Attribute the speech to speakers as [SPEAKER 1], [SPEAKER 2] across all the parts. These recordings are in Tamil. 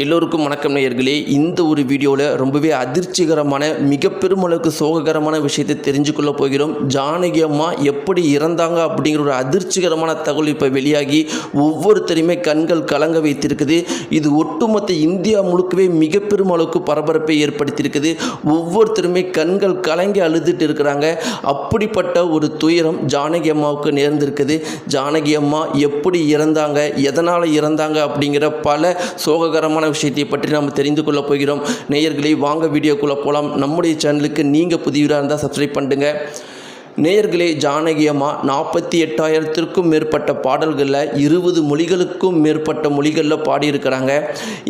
[SPEAKER 1] எல்லோருக்கும் வணக்கம் நேயர்களே. இந்த ஒரு வீடியோவில் ரொம்பவே அதிர்ச்சிகரமான மிக பெருமளவுக்கு சோககரமான விஷயத்தை தெரிஞ்சுக்கொள்ள போகிறோம். ஜானகி அம்மா எப்படி இறந்தாங்க அப்படிங்கிற ஒரு அதிர்ச்சிகரமான தகவல் இப்போ வெளியாகி ஒவ்வொருத்தரையுமே கண்கள் கலங்க வைத்திருக்குது. இது ஒட்டுமொத்த இந்தியா முழுக்கவே மிக பெருமளவுக்கு பரபரப்பை ஏற்படுத்தியிருக்குது. ஒவ்வொருத்தருமே கண்கள் கலங்கி அழுதுட்டு இருக்கிறாங்க. அப்படிப்பட்ட ஒரு துயரம் ஜானகி அம்மாவுக்கு நேர்ந்திருக்குது. ஜானகி அம்மா எப்படி இறந்தாங்க, எதனால் இறந்தாங்க அப்படிங்கிற பல சோககரமான விஷயத்தை பற்றி நாம் தெரிந்து கொள்ள போகிறோம். நேயர்களே, வாங்க வீடியோக்குள்ள போகலாம். நம்முடைய சேனலுக்கு நீங்கள் புதியவராக இருந்தால் சப்ஸ்கிரைப் பண்ணுங்க. நேயர்களே, ஜானகி அம்மா 48,000த்திற்கும் மேற்பட்ட பாடல்களில் 20 மொழிகளுக்கும் மேற்பட்ட மொழிகளில் பாடியிருக்கிறாங்க.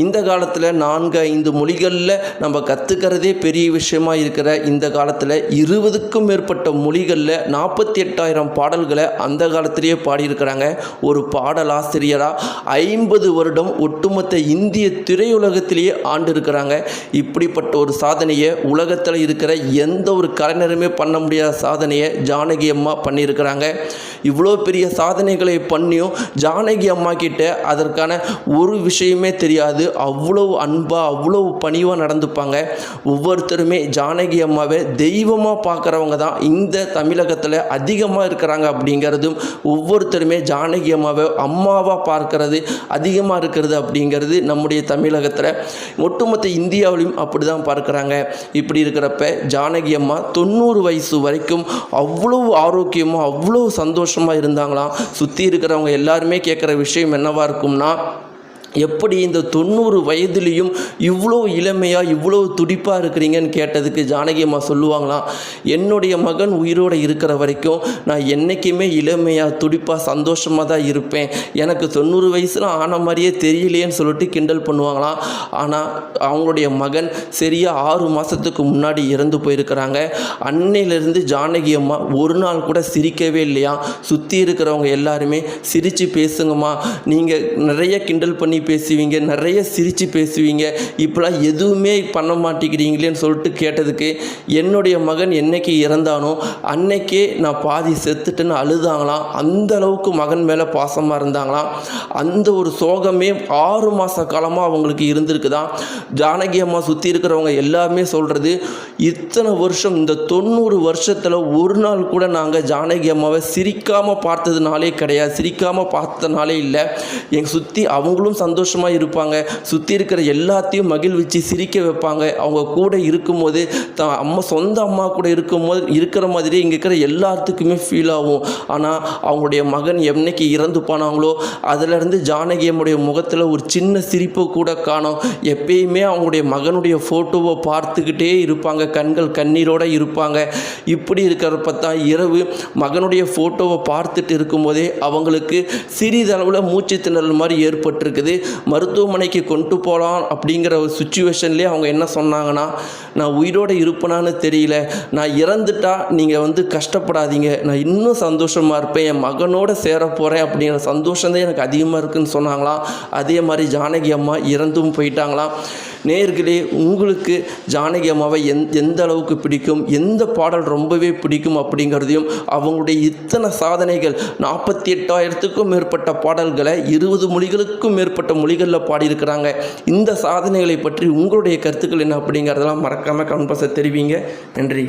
[SPEAKER 1] இந்த காலத்தில் 4-5 மொழிகளில் நம்ம கற்றுக்கிறதே பெரிய விஷயமாக இருக்கிற இந்த காலத்தில் 20க்கும் மேற்பட்ட மொழிகளில் 48,000 பாடல்களை அந்த காலத்திலேயே பாடியிருக்கிறாங்க. ஒரு பாடலாசிரியராக 50 வருடம் ஒட்டுமொத்த இந்திய திரையுலகத்திலேயே ஆண்டு இருக்கிறாங்க. இப்படிப்பட்ட ஒரு சாதனையை உலகத்தில் இருக்கிற எந்த ஒரு கலைஞருமே பண்ண முடியாத சாதனையை ஜானகி அம்மா பண்ணியிருக்கிறாங்க. இவ்வளோ பெரிய சாதனைகளை பண்ணியும் ஜானகி அம்மா கிட்ட அதற்கான ஒரு விஷயமே தெரியாது. அவ்வளோ அன்பாக அவ்வளோ பணிவாக நடந்துப்பாங்க. ஒவ்வொருத்தருமே ஜானகி அம்மாவை தெய்வமாக பார்க்குறவங்க தான் இந்த தமிழகத்தில் அதிகமாக இருக்கிறாங்க. அப்படிங்கிறதும் ஒவ்வொருத்தருமே ஜானகி அம்மாவை அம்மாவாக பார்க்கறது அதிகமாக இருக்கிறது அப்படிங்கிறது நம்முடைய தமிழகத்தில் ஒட்டுமொத்த இந்தியாவிலையும் அப்படி தான் பார்க்குறாங்க. இப்படி இருக்கிறப்ப ஜானகி அம்மா 90 வயசு வரைக்கும் அவ்வளோ ஆரோக்கியமாக அவ்வளோ சந்தோஷமாக இருந்தாங்களாம். சுற்றி இருக்கிறவங்க எல்லாருமே கேட்குற விஷயம் என்னவாக இருக்கும்னா, எப்படி இந்த 90 வயதுலேயும் இவ்வளோ இளமையாக இவ்வளோ துடிப்பாக இருக்கிறீங்கன்னு கேட்டதுக்கு ஜானகி அம்மா சொல்லுவாங்களாம், என்னுடைய மகன் உயிரோடு இருக்கிற வரைக்கும் நான் என்றைக்குமே இளமையாக துடிப்பாக சந்தோஷமாக தான் இருப்பேன். எனக்கு 90 வயசில் ஆன மாதிரியே தெரியலையேன்னு சொல்லிட்டு கிண்டல் பண்ணுவாங்களாம். ஆனால் அவங்களுடைய மகன் சரியாக 6 மாதத்துக்கு முன்னாடி இறந்து போயிருக்கிறாங்க. அன்னையிலேருந்து ஜானகி அம்மா ஒரு நாள் கூட சிரிக்கவே இல்லையா. சுற்றி இருக்கிறவங்க எல்லாருமே சிரித்து பேசுங்கம்மா, நீங்கள் நிறைய கிண்டல் பண்ணி பேசுவீங்க, நிறைய சிரித்து பேசுவீங்க, இப்போலாம் எதுவுமே பண்ண மாட்டேங்கிறீங்களேன்னு சொல்லிட்டு கேட்டதுக்கு, என்னுடைய மகன் என்னைக்கு இறந்தானோ அன்னைக்கே நான் பாதி செத்துட்டுன்னு அழுதாங்களாம். அந்த அளவுக்கு மகன் மேலே பாசமாக இருந்தாங்களாம். அந்த ஒரு சோகமே 6 மாத காலமாக அவங்களுக்கு இருந்திருக்குதான். ஜானகி அம்மா சுற்றி இருக்கிறவங்க எல்லாருமே சொல்கிறது, இத்தனை வருஷம் இந்த 90 வருஷத்தில் ஒரு நாள் கூட நாங்கள் ஜானகி அம்மாவை சிரிக்காமல் பார்த்ததுனாலே கிடையாது, சிரிக்காமல் பார்த்தனாலே இல்லை. எங்கள் சுற்றி அவங்களும் சந்தோஷமாக இருப்பாங்க, சுற்றி இருக்கிற எல்லாத்தையும் மகிழ்விச்சு சிரிக்க வைப்பாங்க. அவங்க கூட இருக்கும்போது அம்மா சொந்த அம்மா கூட இருக்கும்போது இருக்கிற மாதிரியே இங்கே இருக்கிற எல்லாத்துக்குமே ஃபீல் ஆகும். ஆனால் அவங்களுடைய மகன் என்னைக்கு இறந்து போனாங்களோ அதிலிருந்து ஜானகி அம்முடைய முகத்தில் ஒரு சின்ன சிரிப்பு கூட காணோம். எப்பயுமே அவங்களுடைய மகனுடைய ஃபோட்டோவை பார்த்துக்கிட்டே இருப்பாங்க, கண்கள் கண்ணீரோடு இருப்பாங்க. இப்படி இருக்கிறப்ப தான் இரவு மகனுடைய ஃபோட்டோவை பார்த்துட்டு இருக்கும்போதே அவங்களுக்கு சிறிதளவில் மூச்சு திணறல் மாதிரி ஏற்பட்டிருக்குது. மருத்துவமனைக்கு கொண்டு போகலாம் அப்படிங்கிற ஒரு சுச்சுவேஷன்லேயே அவங்க என்ன சொன்னாங்கன்னா, நான் உயிரோடு இருப்பேனான்னு தெரியல, நான் இறந்துட்டா நீங்கள் கஷ்டப்படாதீங்க, நான் இன்னும் சந்தோஷமாக இருப்பேன், என் மகனோடு சேர போகிறேன் அப்படிங்கிற சந்தோஷம் தான் எனக்கு அதிகமாக இருக்குதுன்னு சொன்னாங்களாம். அதே மாதிரி ஜானகி அம்மா இறந்தும் போயிட்டாங்களாம். நேயர்களே, உங்களுக்கு ஜானகி அம்மாவை எந்த அளவுக்கு பிடிக்கும், எந்த பாடல் ரொம்பவே பிடிக்கும் அப்படிங்கிறதையும், அவங்களுடைய இத்தனை சாதனைகள் 48,000த்துக்கும் மேற்பட்ட பாடல்களை 20 மொழிகளுக்கும் மேற்பட்ட மொழிகளில் பாடியிருக்கிறாங்க. இந்த சாதனைகளை பற்றி உங்களுடைய கருத்துக்கள் என்ன அப்படிங்கிறதெல்லாம் மறக்காமல் கமெண்ட் பாக்ஸில் தெரிவிங்க. நன்றி.